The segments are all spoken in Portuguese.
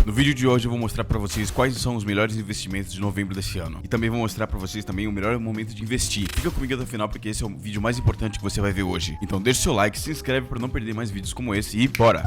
No vídeo de hoje eu vou mostrar pra vocês quais são os melhores investimentos de novembro desse ano. E também vou mostrar pra vocês também o melhor momento de investir. Fica comigo até o final porque esse é o vídeo mais importante que você vai ver hoje. Então deixa o seu like, se inscreve pra não perder mais vídeos como esse e bora!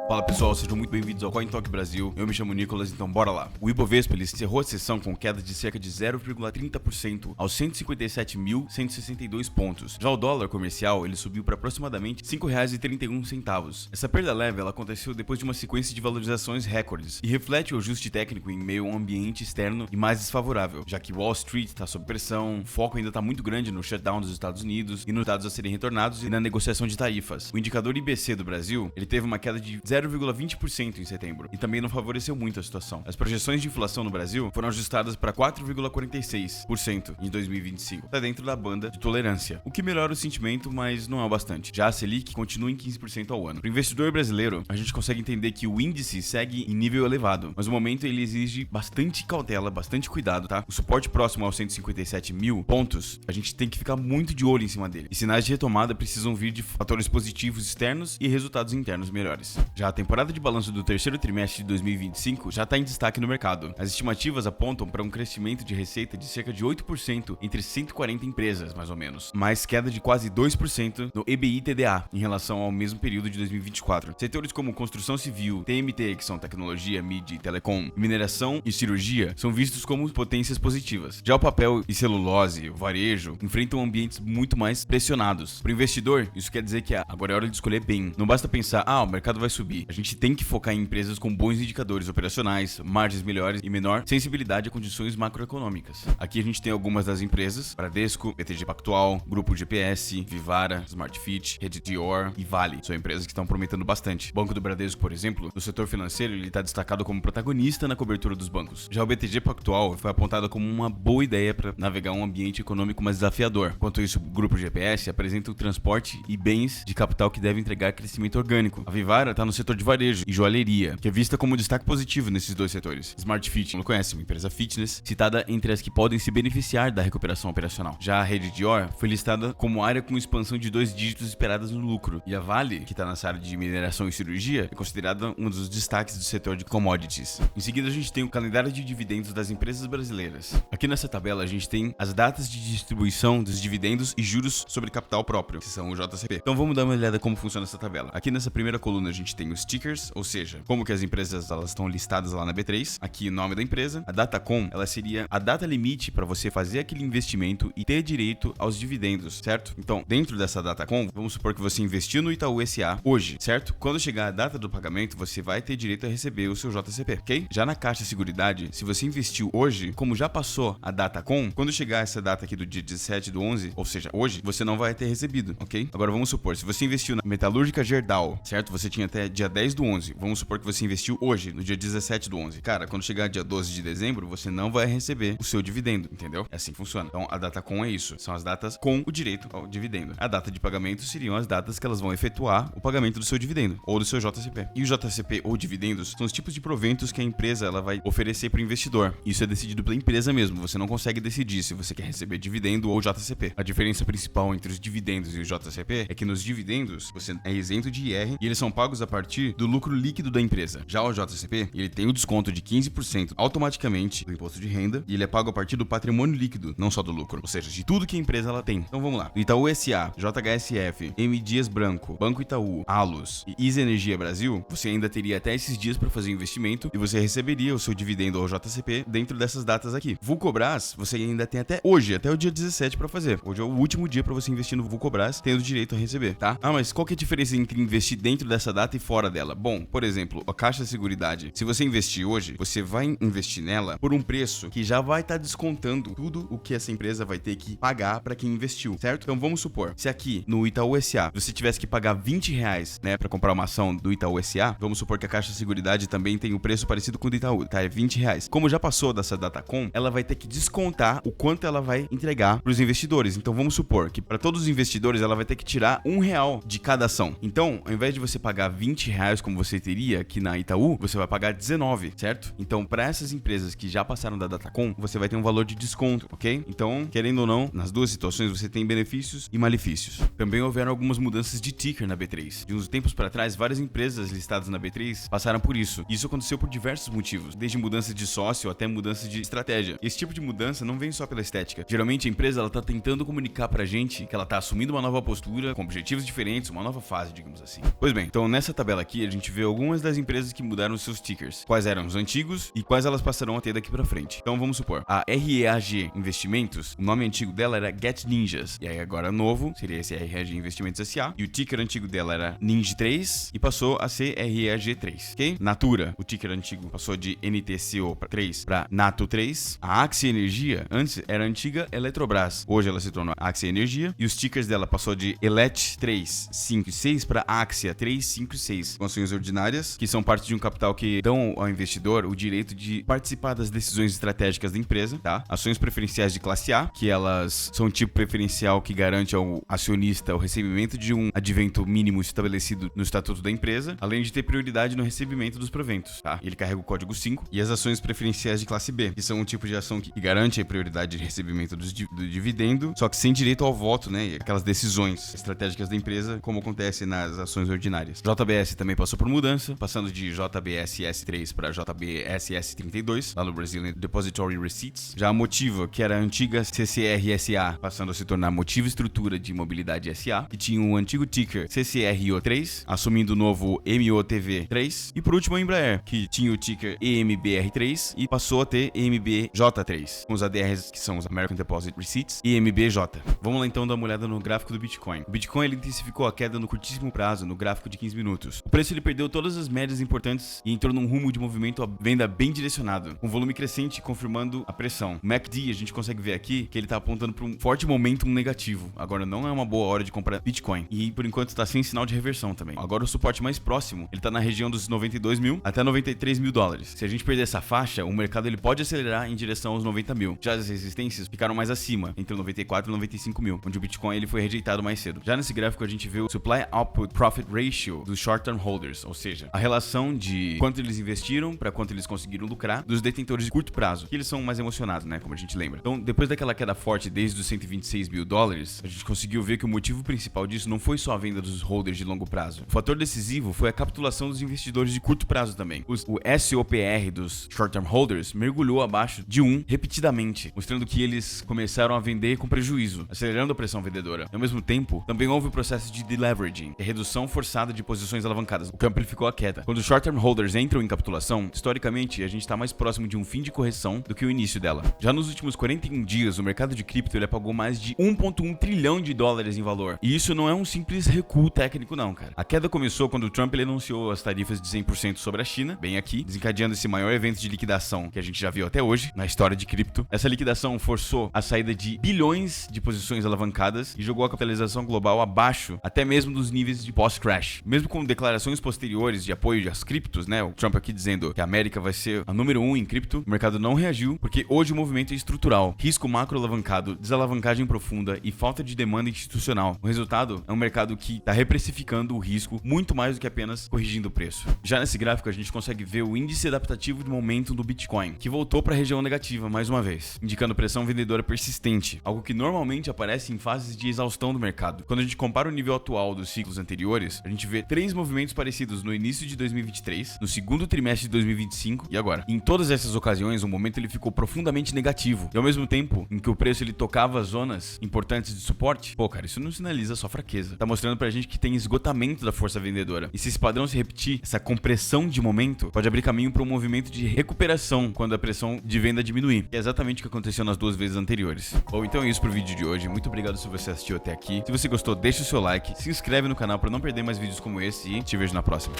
Fala pessoal, sejam muito bem-vindos ao CoinTalk Brasil. Eu me chamo Nicolas, então bora lá. O Ibovespa ele encerrou a sessão com queda de cerca de 0,30% aos 157.162 pontos. Já o dólar comercial ele subiu para aproximadamente R$ 5,31. Essa perda leve ela aconteceu depois de uma sequência de valorizações recordes e reflete o ajuste técnico em meio a um ambiente externo e mais desfavorável, já que Wall Street está sob pressão, o foco ainda está muito grande no shutdown dos Estados Unidos e nos dados a serem retornados e na negociação de tarifas. O indicador IBC do Brasil ele teve uma queda de 0,20% em setembro, e também não favoreceu muito a situação. As projeções de inflação no Brasil foram ajustadas para 4,46% em 2025. Está dentro da banda de tolerância, o que melhora o sentimento, mas não é o bastante. Já a Selic continua em 15% ao ano. Para o investidor brasileiro, a gente consegue entender que o índice segue em nível elevado, mas o momento ele exige bastante cautela, bastante cuidado, tá? O suporte próximo aos 157 mil pontos, a gente tem que ficar muito de olho em cima dele. E sinais de retomada precisam vir de fatores positivos externos e resultados internos melhores. Já a temporada de balanço do terceiro trimestre de 2025 já está em destaque no mercado. As estimativas apontam para um crescimento de receita de cerca de 8% entre 140 empresas, mais ou menos, mais queda de quase 2% no EBITDA em relação ao mesmo período de 2024. Setores como construção civil, TMT, que são tecnologia, mídia e telecom, mineração e cirurgia, são vistos como potências positivas. Já o papel e celulose, o varejo, enfrentam ambientes muito mais pressionados. Para o investidor, isso quer dizer que agora é hora de escolher bem. Não basta pensar, o mercado vai subir. A gente tem que focar em empresas com bons indicadores operacionais, margens melhores e menor sensibilidade a condições macroeconômicas. Aqui a gente tem algumas das empresas: Bradesco, BTG Pactual, Grupo GPS, Vivara, Smartfit, Rede Dior e Vale. São empresas que estão prometendo bastante. O Banco do Bradesco, por exemplo, no setor financeiro, ele está destacado como protagonista na cobertura dos bancos. Já o BTG Pactual foi apontado como uma boa ideia para navegar um ambiente econômico mais desafiador. Enquanto isso, o Grupo GPS apresenta o transporte e bens de capital que devem entregar crescimento orgânico. A Vivara está no setor de varejo e joalheria, que é vista como destaque positivo nesses dois setores. Smartfit, não conhece, uma empresa fitness, citada entre as que podem se beneficiar da recuperação operacional. Já a Rede Dior foi listada como área com expansão de 2 dígitos esperadas no lucro. E a Vale, que está nessa área de mineração e cirurgia, é considerada um dos destaques do setor de commodities. Em seguida, a gente tem o calendário de dividendos das empresas brasileiras. Aqui nessa tabela, a gente tem as datas de distribuição dos dividendos e juros sobre capital próprio, que são o JCP. Então vamos dar uma olhada como funciona essa tabela. Aqui nessa primeira coluna, a gente tem os tickers, ou seja, como que as empresas elas estão listadas lá na B3, aqui o nome da empresa. A DataCom, ela seria a data limite para você fazer aquele investimento e ter direito aos dividendos, certo? Então, dentro dessa DataCom, vamos supor que você investiu no Itaú SA hoje, certo? Quando chegar a data do pagamento, você vai ter direito a receber o seu JCP, ok? Já na Caixa Seguridade, se você investiu hoje, como já passou a DataCom, quando chegar essa data aqui do dia 17/11, ou seja, hoje, você não vai ter recebido, ok? Agora vamos supor, se você investiu na Metalúrgica Gerdau, certo? Você tinha até dia 10/11, vamos supor que você investiu hoje, no dia 17/11. Cara, quando chegar dia 12 de dezembro, você não vai receber o seu dividendo, entendeu? É assim que funciona. Então, a data com é isso. São as datas com o direito ao dividendo. A data de pagamento seriam as datas que elas vão efetuar o pagamento do seu dividendo ou do seu JCP. E o JCP ou dividendos são os tipos de proventos que a empresa ela vai oferecer para o investidor. Isso é decidido pela empresa mesmo. Você não consegue decidir se você quer receber dividendo ou JCP. A diferença principal entre os dividendos e o JCP é que nos dividendos você é isento de IR e eles são pagos a partir do lucro líquido da empresa. Já o JCP, ele tem o desconto de 15% automaticamente do imposto de renda e ele é pago a partir do patrimônio líquido, não só do lucro, ou seja, de tudo que a empresa ela tem. Então vamos lá. Itaú SA, JHSF, M. Dias Branco, Banco Itaú, Allos e Isa Energia Brasil, você ainda teria até esses dias para fazer o investimento e você receberia o seu dividendo ou JCP dentro dessas datas aqui. Vulcobras, você ainda tem até hoje, até o dia 17 para fazer. Hoje é o último dia para você investir no Vulcobras, tendo direito a receber, tá? Mas qual que é a diferença entre investir dentro dessa data e fora dela? Bom, por exemplo, a Caixa Seguridade, se você investir hoje, você vai investir nela por um preço que já vai estar descontando tudo o que essa empresa vai ter que pagar para quem investiu, certo? Então vamos supor, se aqui no Itaú SA você tivesse que pagar R$20, né, para comprar uma ação do Itaú SA, vamos supor que a Caixa Seguridade também tem o preço parecido com o do Itaú, tá? É R$20. Como já passou dessa DataCom, ela vai ter que descontar o quanto ela vai entregar para os investidores. Então vamos supor que para todos os investidores ela vai ter que tirar R$1 de cada ação. Então, ao invés de você pagar R$20 R$20 como você teria aqui na Itaú, você vai pagar 19, certo? Então, para essas empresas que já passaram da Datacom, você vai ter um valor de desconto, ok? Então, querendo ou não, nas duas situações você tem benefícios e malefícios. Também houveram algumas mudanças de ticker na B3. De uns tempos para trás, várias empresas listadas na B3 passaram por isso. Isso aconteceu por diversos motivos, desde mudança de sócio até mudança de estratégia. E esse tipo de mudança não vem só pela estética. Geralmente a empresa ela tá tentando comunicar pra gente que ela tá assumindo uma nova postura, com objetivos diferentes, uma nova fase, digamos assim. Pois bem, então nessa tabela aqui a gente vê algumas das empresas que mudaram seus tickers, quais eram os antigos e quais elas passarão a ter daqui pra frente. Então vamos supor, a REAG Investimentos, o nome antigo dela era Get Ninjas, e aí agora novo seria esse REAG Investimentos SA, e o ticker antigo dela era Ninja 3 e passou a ser REAG 3, ok? Natura, o ticker antigo passou de NTCO 3 para NATO 3. A Axia Energia, antes era a antiga Eletrobras, hoje ela se tornou Axia Energia, e os tickers dela passou de ELET 3, 5 e 6 para Axia 3, 5 e 6. Com ações ordinárias, que são parte de um capital que dão ao investidor o direito de participar das decisões estratégicas da empresa, tá? Ações preferenciais de classe A, que elas são um tipo preferencial que garante ao acionista o recebimento de um advento mínimo estabelecido no estatuto da empresa, além de ter prioridade no recebimento dos proventos, tá? Ele carrega o código 5. E as ações preferenciais de classe B, que são um tipo de ação que garante a prioridade de recebimento do dividendo, só que sem direito ao voto, né? E aquelas decisões estratégicas da empresa, como acontece nas ações ordinárias. JBS também passou por mudança, passando de JBSS3 para JBSS32, lá no Brazilian Depository Receipts. Já a Motiva, que era a antiga CCR-SA, passando a se tornar Motiva Estrutura de Mobilidade SA, que tinha o antigo ticker CCRO3, assumindo o novo MOTV3. E por último a Embraer, que tinha o ticker EMBR3 e passou a ter EMBJ3, com os ADRs que são os American Deposit Receipts e EMBJ. Vamos lá então dar uma olhada no gráfico do Bitcoin. O Bitcoin ele intensificou a queda no curtíssimo prazo, no gráfico de 15 minutos. O preço ele perdeu todas as médias importantes e entrou num rumo de movimento à venda bem direcionado, com volume crescente confirmando a pressão. O MACD a gente consegue ver aqui que ele tá apontando para um forte momentum negativo. Agora não é uma boa hora de comprar Bitcoin e por enquanto está sem sinal de reversão também. Agora o suporte mais próximo ele tá na região dos 92 mil até 93 mil dólares. Se a gente perder essa faixa, o mercado ele pode acelerar em direção aos 90 mil. Já as resistências ficaram mais acima, entre 94 e 95 mil, onde o Bitcoin ele foi rejeitado mais cedo. Já nesse gráfico a gente vê o Supply Output Profit Ratio dos Short Term Holders, ou seja, a relação de quanto eles investiram para quanto eles conseguiram lucrar dos detentores de curto prazo, que eles são mais emocionados, né, como a gente lembra. Então, depois daquela queda forte desde os 126 mil dólares, a gente conseguiu ver que o motivo principal disso não foi só a venda dos holders de longo prazo. O fator decisivo foi a capitulação dos investidores de curto prazo também. O SOPR dos Short Term Holders mergulhou abaixo de 1 repetidamente, mostrando que eles começaram a vender com prejuízo, acelerando a pressão vendedora. Ao mesmo tempo, também houve o processo de deleveraging, que é redução forçada de posições alavancadas, o que amplificou a queda. Quando os Short Term Holders entram em capitulação, historicamente a gente está mais próximo de um fim de correção do que o início dela. Já nos últimos 41 dias, o mercado de cripto ele apagou mais de 1,1 trilhão de dólares em valor. E isso não é um simples recuo técnico não, cara. A queda começou quando o Trump ele anunciou as tarifas de 100% sobre a China, bem aqui, desencadeando esse maior evento de liquidação que a gente já viu até hoje na história de cripto. Essa liquidação forçou a saída de bilhões de posições alavancadas e jogou a capitalização global abaixo até mesmo dos níveis de pós-crash. Mesmo com declarações posteriores de apoio às criptos, né, o Trump aqui dizendo que a América vai ser a número 1 em cripto, o mercado não reagiu porque hoje o movimento é estrutural. Risco macro alavancado, desalavancagem profunda e falta de demanda institucional. O resultado é um mercado que está reprecificando o risco muito mais do que apenas corrigindo o preço. Já nesse gráfico a gente consegue ver o índice adaptativo de momento do Bitcoin, que voltou para a região negativa mais uma vez, indicando pressão vendedora persistente, algo que normalmente aparece em fases de exaustão do mercado. Quando a gente compara o nível atual dos ciclos anteriores, a gente vê 3 movimentos parecidos no início de 2023, no segundo trimestre de 2025 e agora. Em todas essas ocasiões, o momento ele ficou profundamente negativo, e ao mesmo tempo em que o preço ele tocava zonas importantes de suporte, pô, cara, isso não sinaliza só fraqueza. Tá mostrando pra gente que tem esgotamento da força vendedora. E se esse padrão se repetir, essa compressão de momento pode abrir caminho para um movimento de recuperação quando a pressão de venda diminuir. Que é exatamente o que aconteceu nas duas vezes anteriores. Bom, então é isso pro vídeo de hoje. Muito obrigado se você assistiu até aqui. Se você gostou, deixa o seu like, se inscreve no canal para não perder mais vídeos como esse e te vejo na próxima.